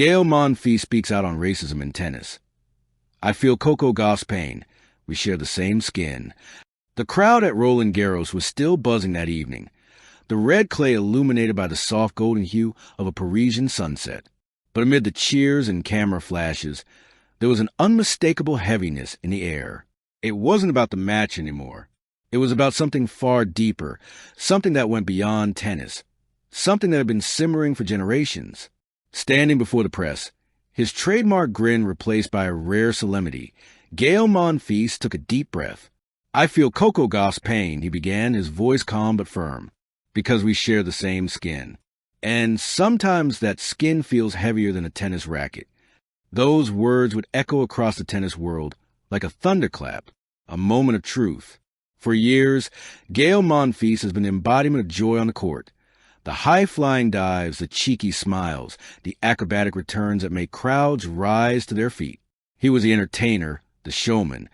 Gaël Monfils speaks out on racism in tennis. I feel Coco Gauff's pain. We share the same skin. The crowd at Roland Garros was still buzzing that evening, the red clay illuminated by the soft golden hue of a Parisian sunset. But amid the cheers and camera flashes, there was an unmistakable heaviness in the air. It wasn't about the match anymore. It was about something far deeper, something that went beyond tennis, something that had been simmering for generations. Standing before the press, his trademark grin replaced by a rare solemnity, Gaël Monfils took a deep breath. I feel Coco Gauff's pain, he began, his voice calm but firm, because we share the same skin. And sometimes that skin feels heavier than a tennis racket. Those words would echo across the tennis world like a thunderclap, a moment of truth. For years, Gaël Monfils has been the embodiment of joy on the court. The high-flying dives, the cheeky smiles, the acrobatic returns that make crowds rise to their feet. He was the entertainer, the showman,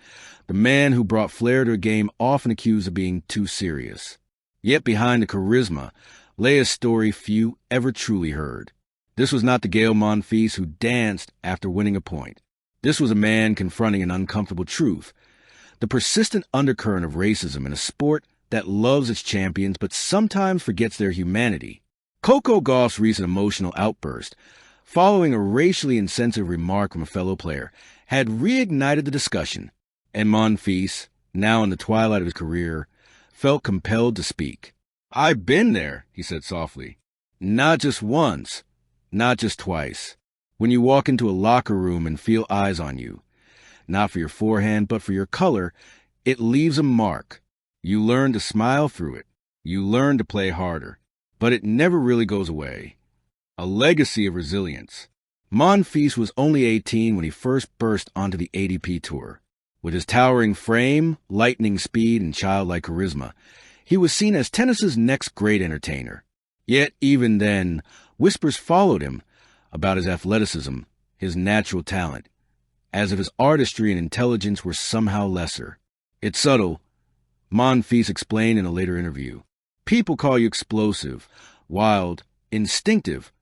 the man who brought flair to a game often accused of being too serious. Yet behind the charisma lay a story few ever truly heard. This was not the Gaël Monfils who danced after winning a point. This was a man confronting an uncomfortable truth, the persistent undercurrent of racism in a sport that loves its champions but sometimes forgets their humanity. Coco Gauff's recent emotional outburst, following a racially insensitive remark from a fellow player, had reignited the discussion, and Monfils, now in the twilight of his career, felt compelled to speak. "I've been there," he said softly. "Not just once, not just twice. When you walk into a locker room and feel eyes on you, not for your forehand but for your color, it leaves a mark. You learn to smile through it. You learn to play harder. But it never really goes away. A legacy of resilience." Monfils was only 18 when he first burst onto the ATP Tour. With his towering frame, lightning speed, and childlike charisma, he was seen as tennis's next great entertainer. Yet even then, whispers followed him about his athleticism, his natural talent, as if his artistry and intelligence were somehow lesser. "It's subtle," Monfils explained in a later interview. "People call you explosive, wild, instinctive,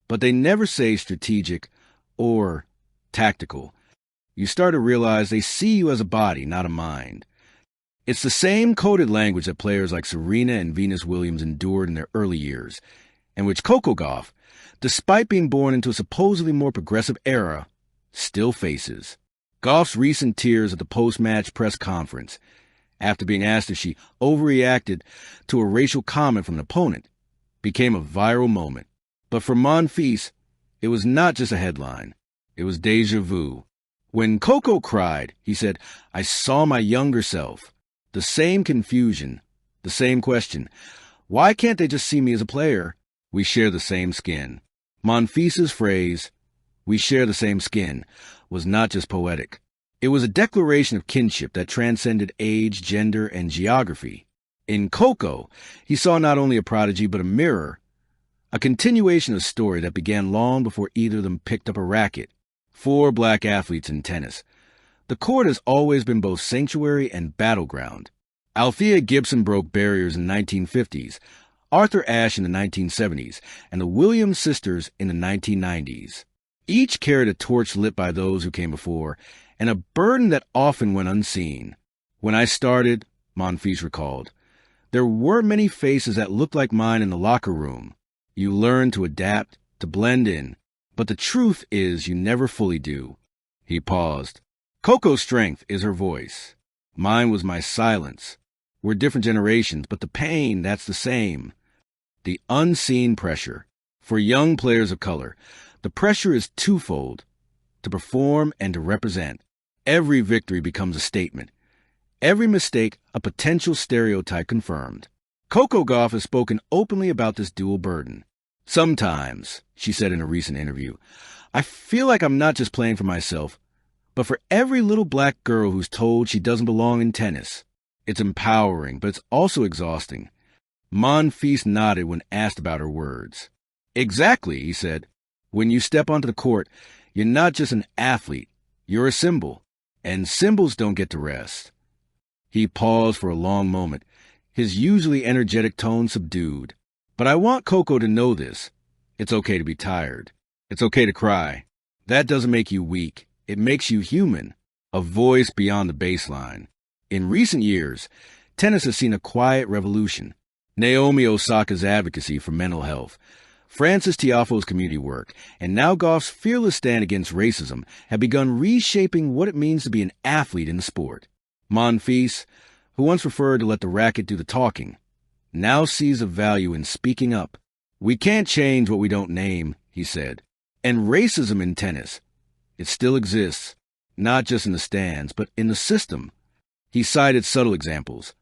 but they never say strategic or tactical. You start to realize they see you as a body, not a mind." It's the same coded language that players like Serena and Venus Williams endured in their early years, and which Coco Gauff, despite being born into a supposedly more progressive era, still faces. Gauff's recent tears at the post-match press conference, after being asked if she overreacted to a racial comment from an opponent, became a viral moment. But for Monfils, it was not just a headline. It was déjà vu. When Coco cried, he said, "I saw my younger self." The same confusion, the same question. Why can't they just see me as a player? We share the same skin. Monfils' phrase, "we share the same skin," was not just poetic. It was a declaration of kinship that transcended age, gender, and geography. In Coco, he saw not only a prodigy but a mirror, a continuation of a story that began long before either of them picked up a racket. 4 black athletes in tennis. The court has always been both sanctuary and battleground. Althea Gibson broke barriers in the 1950s, Arthur Ashe in the 1970s, and the Williams sisters in the 1990s. Each carried a torch lit by those who came before, and a burden that often went unseen. "When I started," Monfils recalled, "there were many faces that looked like mine in the locker room. You learn to adapt, to blend in, but the truth is you never fully do." He paused. "Coco's strength is her voice. Mine was my silence. We're different generations, but the pain, that's the same. The unseen pressure. For young players of color, the pressure is twofold, to perform and to represent. Every victory becomes a statement. Every mistake, a potential stereotype confirmed. Coco Gauff has spoken openly about this dual burden. "Sometimes," she said in a recent interview, "I feel like I'm not just playing for myself, but for every little black girl who's told she doesn't belong in tennis. It's empowering, but it's also exhausting." Monfils nodded when asked about her words. "Exactly," he said. "When you step onto the court, you're not just an athlete, you're a symbol, and symbols don't get to rest." He paused for a long moment, his usually energetic tone subdued. "But I want Coco to know this. It's okay to be tired. It's okay to cry. That doesn't make you weak. It makes you human, a voice beyond the baseline. In recent years, tennis has seen a quiet revolution. Naomi Osaka's advocacy for mental health, Francis Tiafoe's community work, and now Gauff's fearless stand against racism have begun reshaping what it means to be an athlete in the sport. Monfils, who once preferred to let the racket do the talking, now sees a value in speaking up. We can't change what we don't name, he said. And racism in tennis, it still exists, not just in the stands, but in the system. He cited subtle examples: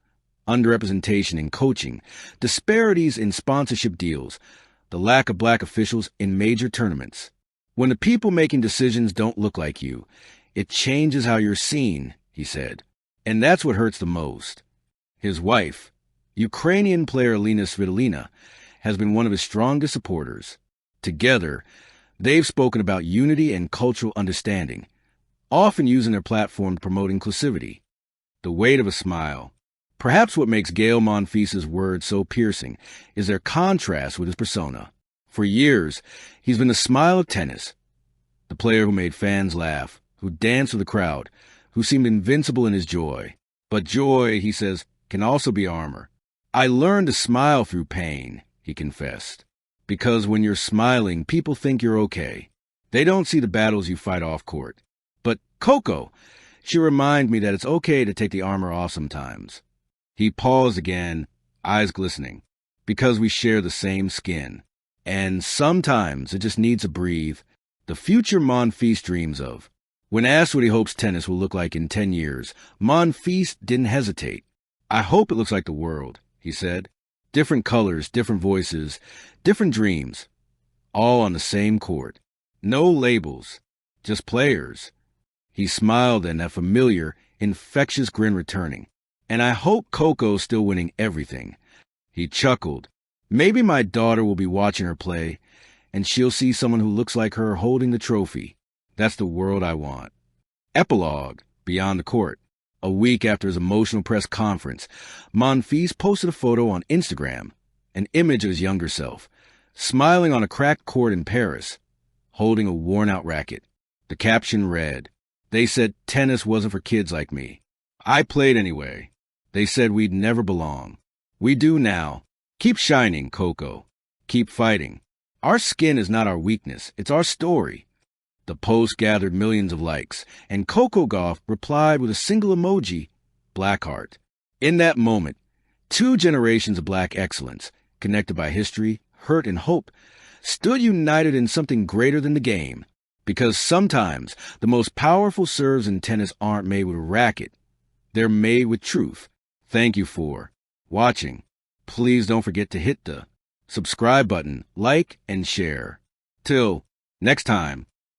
underrepresentation in coaching, disparities in sponsorship deals, the lack of black officials in major tournaments. When the people making decisions don't look like you, it changes how you're seen, he said. And that's what hurts the most. His wife, Ukrainian player Alina Svitolina, has been one of his strongest supporters. Together, they've spoken about unity and cultural understanding, often using their platform to promote inclusivity. The weight of a smile. Perhaps what makes Gaël Monfils' words so piercing is their contrast with his persona. For years, he's been the smile of tennis, the player who made fans laugh, who danced with the crowd, who seemed invincible in his joy. But joy, he says, can also be armor. I learned to smile through pain, he confessed. Because when you're smiling, people think you're okay. They don't see the battles you fight off court. But Coco, she reminded me that it's okay to take the armor off sometimes. He paused again, eyes glistening. Because we share the same skin. And sometimes it just needs to breathe. The future Monfils dreams of. When asked what he hopes tennis will look like in 10 years, Monfils didn't hesitate. I hope it looks like the world, he said. Different colors, different voices, different dreams. All on the same court. No labels, just players. He smiled, and that familiar, infectious grin returning. And I hope Coco's still winning everything. He chuckled. Maybe my daughter will be watching her play, and she'll see someone who looks like her holding the trophy. That's the world I want. Epilogue, Beyond the Court. A week after his emotional press conference, Monfils posted a photo on Instagram, an image of his younger self, smiling on a cracked court in Paris, holding a worn-out racket. The caption read, "They said tennis wasn't for kids like me. I played anyway. They said we'd never belong. We do now. Keep shining, Coco. Keep fighting. Our skin is not our weakness. It's our story." The post gathered millions of likes, and Coco Gauff replied with a single emoji, black heart. In that moment, two generations of black excellence, connected by history, hurt, and hope, stood united in something greater than the game. Because sometimes the most powerful serves in tennis aren't made with a racket. They're made with truth. Thank you for watching. Please don't forget to hit the subscribe button, like, and share. Till next time.